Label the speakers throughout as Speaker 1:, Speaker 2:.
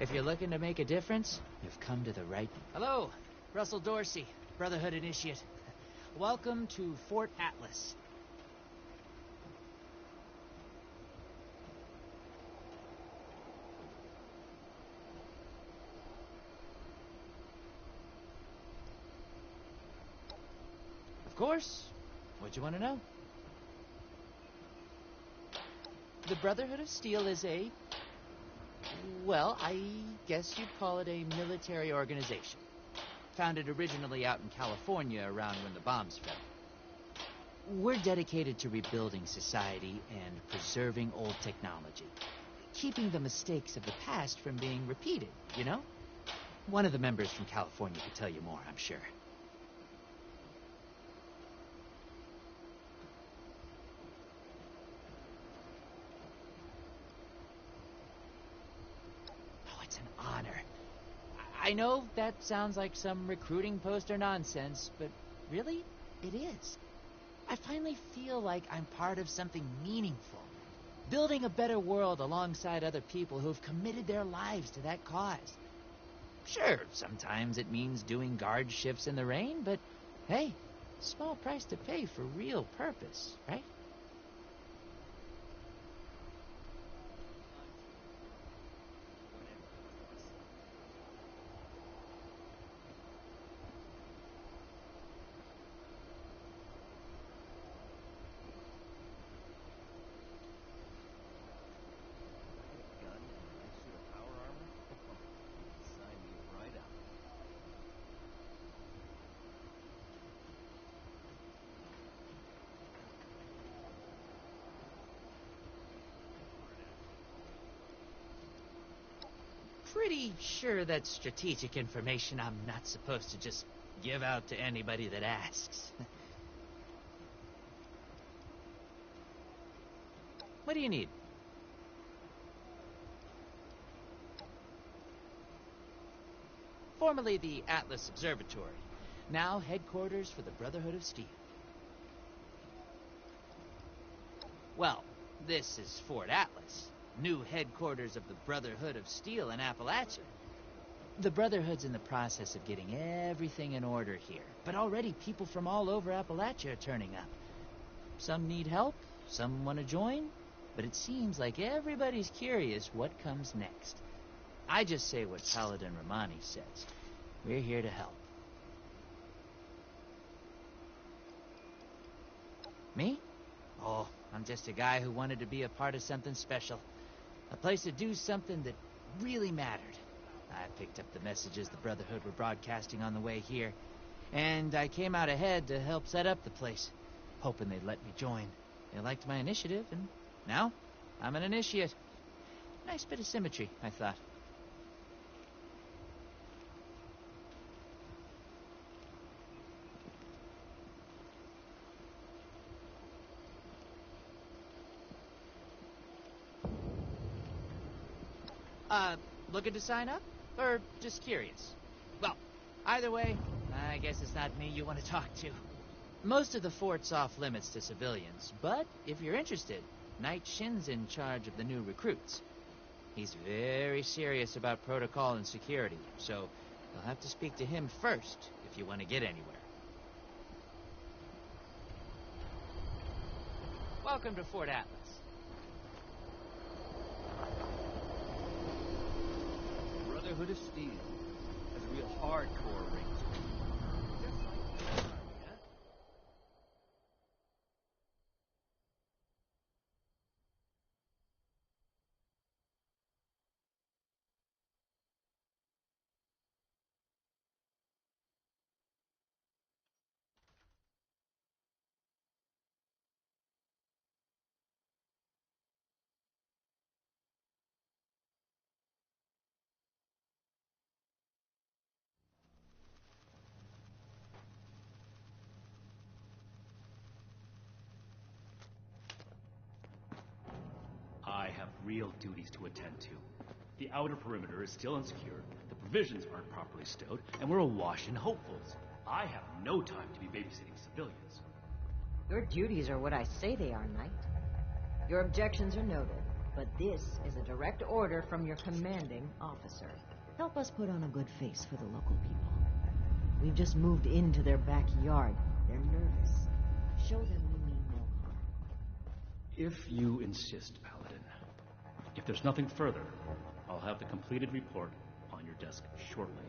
Speaker 1: If you're looking to make a difference, you've come to the right... Hello, Russell Dorsey, Brotherhood Initiate. Welcome to Fort Atlas. Of course. What'd you want to know? The Brotherhood of Steel is a... well, I guess you'd call it a military organization. Founded originally out in California around when the bombs fell. We're dedicated to rebuilding society and preserving old technology. Keeping the mistakes of the past from being repeated, you know? One of the members from California could tell you more, I'm sure. I know that sounds like some recruiting poster nonsense, but really, it is. I finally feel like I'm part of something meaningful. Building a better world alongside other people who've committed their lives to that cause. Sure, sometimes it means doing guard shifts in the rain, but hey, small price to pay for real purpose, right? Pretty sure that's strategic information I'm not supposed to just give out to anybody that asks. What do you need? Formerly the Atlas Observatory, now headquarters for the Brotherhood of Steel. Well, this is Fort Atlas. New headquarters of the Brotherhood of Steel in Appalachia. The Brotherhood's in the process of getting everything in order here, but already people from all over Appalachia are turning up. Some need help, some want to join, but it seems like everybody's curious what comes next. I just say what Paladin Romani says. We're here to help. Me? Oh, I'm just a guy who wanted to be a part of something special. A place to do something that really mattered. I picked up the messages the Brotherhood were broadcasting on the way here, and I came out ahead to help set up the place, hoping they'd let me join. They liked my initiative, and now I'm an initiate. Nice bit of symmetry, I thought. Looking to sign up? Or just curious? Well, either way, I guess it's not me you want to talk to. Most of the fort's off limits to civilians, but if you're interested, Knight Shin's in charge of the new recruits. He's very serious about protocol and security, so you'll have to speak to him first if you want to get anywhere. Welcome to Fort Atlas.
Speaker 2: Brotherhood of Steel has a real hardcore ring to it. I have real duties to attend to. The outer perimeter is still unsecured, the provisions aren't properly stowed, and we're awash in hopefuls. I have no time to be babysitting civilians.
Speaker 3: Your duties are what I say they are, Knight. Your objections are noted. But this is a direct order from your commanding officer. Help us put on a good face for the local people. We've just moved into their backyard. They're nervous. Show them we mean no harm.
Speaker 2: If you insist, Paladin. If there's nothing further, I'll have the completed report on your desk shortly.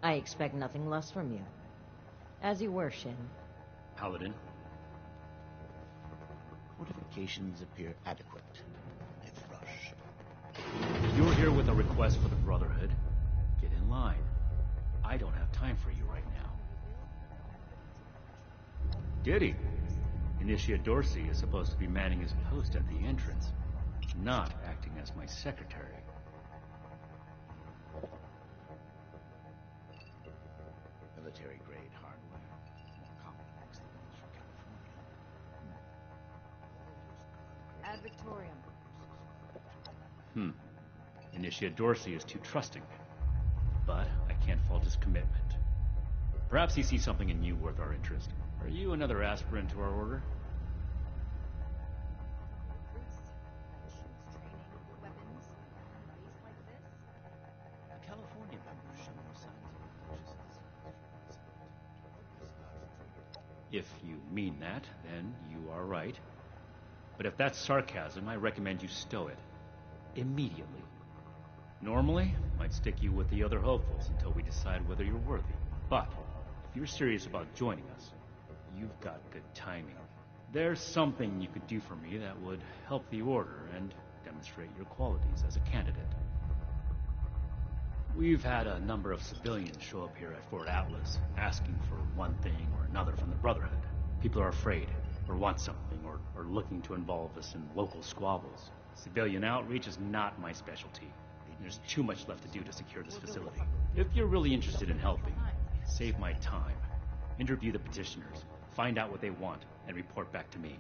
Speaker 3: I expect nothing less from you. As you were, Shin.
Speaker 2: Paladin.
Speaker 4: Fortifications appear adequate, if rushed.
Speaker 2: If you're here with a request for the Brotherhood, get in line. I don't have time for you right now. Did he? Initiate Dorsey is supposed to be manning his post at the entrance, not acting as my secretary.
Speaker 4: Military-grade hardware, more complex than those from California.
Speaker 3: Ad Victorium.
Speaker 2: Initiate Dorsey is too trusting, but I can't fault his commitment. Perhaps he sees something in you worth our interest. Are you another aspirant to our order?
Speaker 4: The California members show no signs of infections.
Speaker 2: If you mean that, then you are right. But if that's sarcasm, I recommend you stow it. Immediately. Normally, I'd stick you with the other hopefuls until we decide whether you're worthy. But, if you're serious about joining us, you've got good timing. There's something you could do for me that would help the Order and demonstrate your qualities as a candidate. We've had a number of civilians show up here at Fort Atlas, asking for one thing or another from the Brotherhood. People are afraid, or want something, or looking to involve us in local squabbles. Civilian outreach is not my specialty. There's too much left to do to secure this facility. If you're really interested in helping, save my time. Interview the petitioners, find out what they want, and report back to me.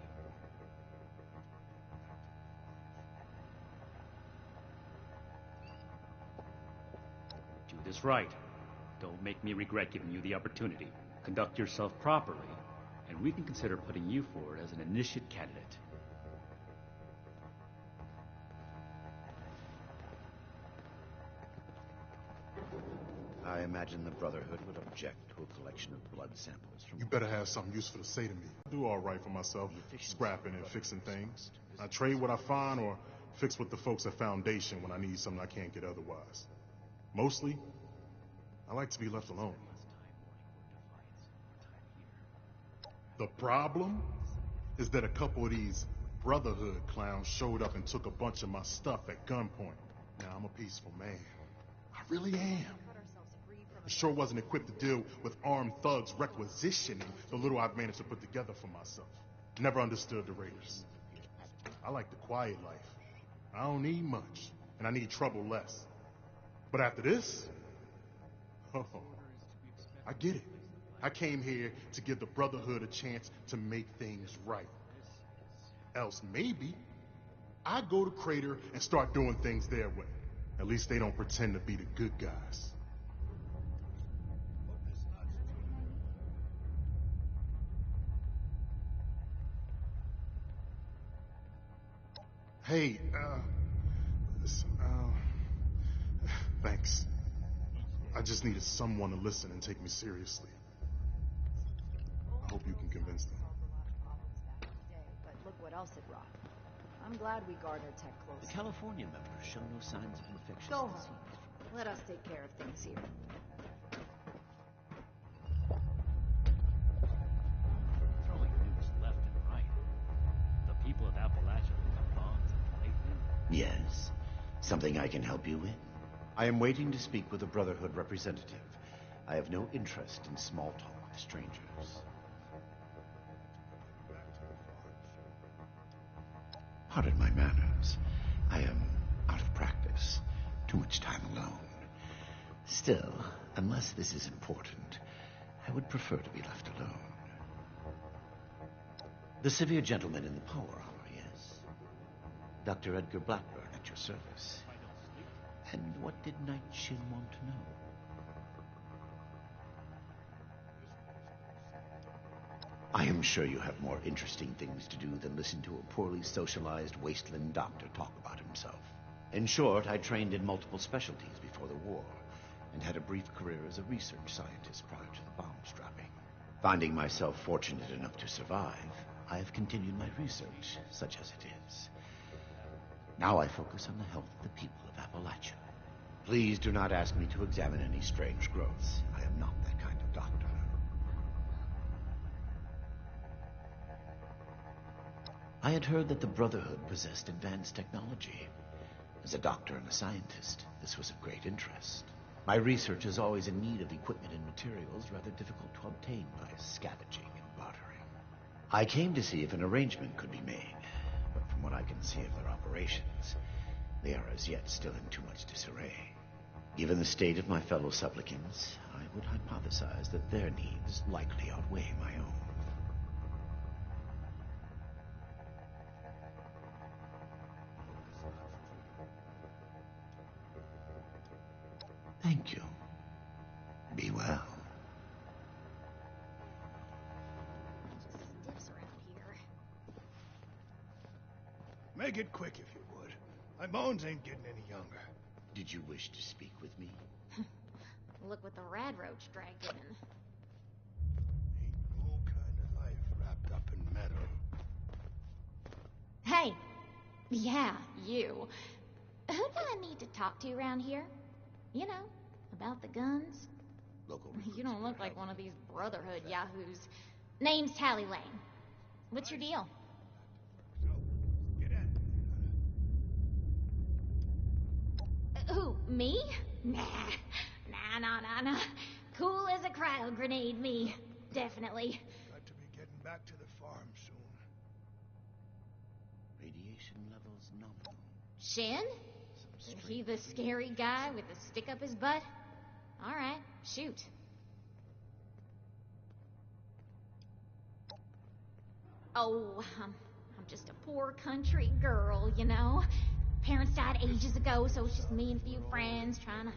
Speaker 2: Do this right. Don't make me regret giving you the opportunity. Conduct yourself properly, and we can consider putting you forward as an initiate candidate.
Speaker 4: I imagine the Brotherhood would object to a collection of blood samples from...
Speaker 5: You better have something useful to say to me. I do all right for myself, scrapping and fixing things. I trade what I find or fix with the folks at Foundation when I need something I can't get otherwise. Mostly, I like to be left alone. The problem is that a couple of these Brotherhood clowns showed up and took a bunch of my stuff at gunpoint. Now, I'm a peaceful man. I really am. I sure wasn't equipped to deal with armed thugs requisitioning the little I've managed to put together for myself. Never understood the Raiders. I like the quiet life. I don't need much, and I need trouble less. But after this, oh, I get it. I came here to give the Brotherhood a chance to make things right. Else maybe I go to Crater and start doing things their way. At least they don't pretend to be the good guys. Hey, thanks. I just needed someone to listen and take me seriously. I hope you can convince them.
Speaker 3: But look what else it brought. I'm glad we guard our tech close.
Speaker 4: The California members show no signs of infectious
Speaker 3: Go home.
Speaker 4: disease.
Speaker 3: Let us take care of things here.
Speaker 2: Throwing nukes left and right. The people of Appalachia pick up bombs and playthings.
Speaker 4: Yes. Something I can help you with? I am waiting to speak with a Brotherhood representative. I have no interest in small talk with strangers. Pardon my manners. I am out of practice. Too much time alone. Still, unless this is important, I would prefer to be left alone. The severe gentleman in the power armor, yes? Dr. Edgar Blackburn at your service. And what did Knight Shin want to know? I am sure you have more interesting things to do than listen to a poorly socialized wasteland doctor talk about himself. In short, I trained in multiple specialties before the war, and had a brief career as a research scientist prior to the bomb dropping. Finding myself fortunate enough to survive, I have continued my research, such as it is. Now I focus on the health of the people of Appalachia. Please do not ask me to examine any strange growths. I am not that kind of doctor. I had heard that the Brotherhood possessed advanced technology. As a doctor and a scientist, this was of great interest. My research is always in need of equipment and materials rather difficult to obtain by scavenging and bartering. I came to see if an arrangement could be made, but from what I can see of their operations, they are as yet still in too much disarray. Given the state of my fellow supplicants, I would hypothesize that their needs likely outweigh my own. Thank you. Be well.
Speaker 6: Stiffs around here.
Speaker 7: Make it quick if you would. My bones ain't getting any younger.
Speaker 4: Did you wish to speak with me?
Speaker 6: Look what the rad roach dragged in.
Speaker 7: Ain't no kind of life wrapped up in metal.
Speaker 6: Hey! Yeah, you. Who do I need to talk to around here? You know, about the guns?
Speaker 4: Local
Speaker 6: You don't look like one of these Brotherhood yahoos. Name's Tally Lane. What's your deal?
Speaker 7: So, get at it.
Speaker 6: Who, me? Nah. Nah. Cool as a cryo grenade, me. Definitely.
Speaker 7: Got to be getting back to the farm soon.
Speaker 4: Radiation levels nominal.
Speaker 6: Shin? He the scary guy with the stick up his butt? Alright, shoot. Oh, I'm just a poor country girl, you know? Parents died ages ago, so it's just me and a few friends trying to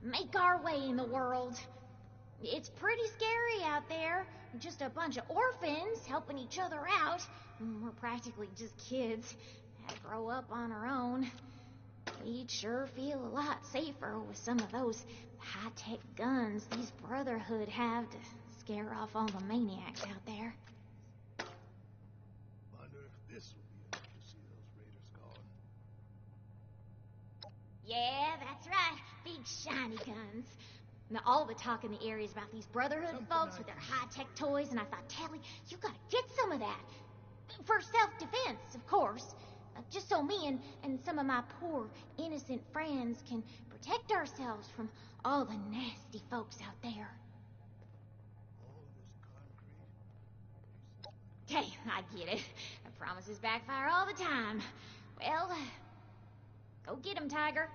Speaker 6: make our way in the world. It's pretty scary out there. Just a bunch of orphans helping each other out. We're practically just kids. Had to grow up on our own. We'd sure feel a lot safer with some of those high-tech guns these Brotherhood have to scare off all the maniacs out there.
Speaker 7: Wonder if this will be enough to see those raiders gone.
Speaker 6: Yeah, that's right. Big shiny guns. Now, all the talk in the area is about these Brotherhood folks with their high-tech toys, and I thought, Tally, you gotta get some of that. For self-defense, of course. Just so me and some of my poor, innocent friends can protect ourselves from all the nasty folks out there.
Speaker 7: All this concrete.
Speaker 6: Okay, I get it. Promises backfire all the time. Well, go get 'em, Tiger.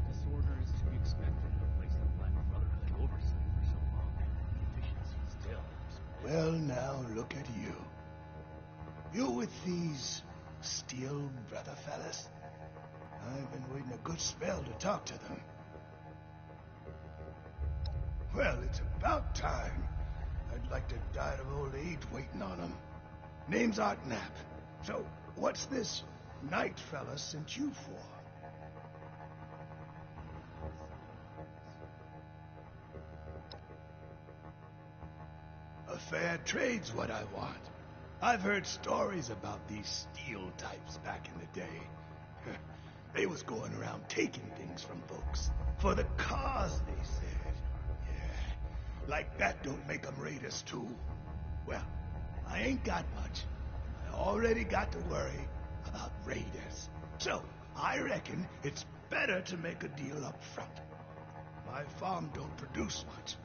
Speaker 2: Disorder is to be expected in a place that lacked Brotherhood oversight for so long. Efficiency still.
Speaker 7: Well, now look at you. You with these steel brother fellas? I've been waiting a good spell to talk to them. Well, it's about time. I'd like to die of old age waiting on them. Name's Art Knapp. So, what's this Knight fella sent you for? A fair trade's what I want. I've heard stories about these steel types back in the day. They was going around taking things from folks. For the cause, they said. Yeah, like that don't make them raiders too. Well, I ain't got much. I already got to worry about raiders. So, I reckon it's better to make a deal up front. My farm don't produce much,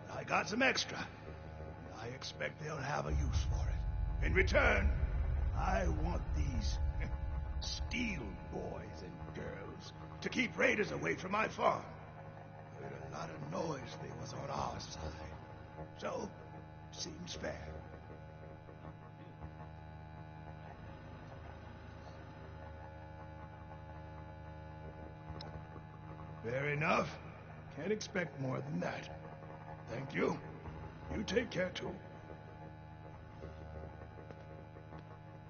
Speaker 7: but I got some extra. And I expect they'll have a use for it. In return, I want these steel boys and girls to keep raiders away from my farm. Heard a lot of noise they was on our side. So, seems fair. Fair enough. Can't expect more than that. Thank you. You take care, too.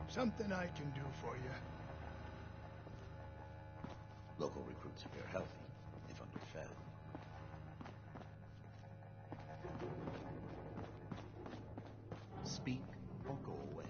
Speaker 7: Something I can do for you.
Speaker 4: Local recruits appear healthy, if underfed. Speak or go away.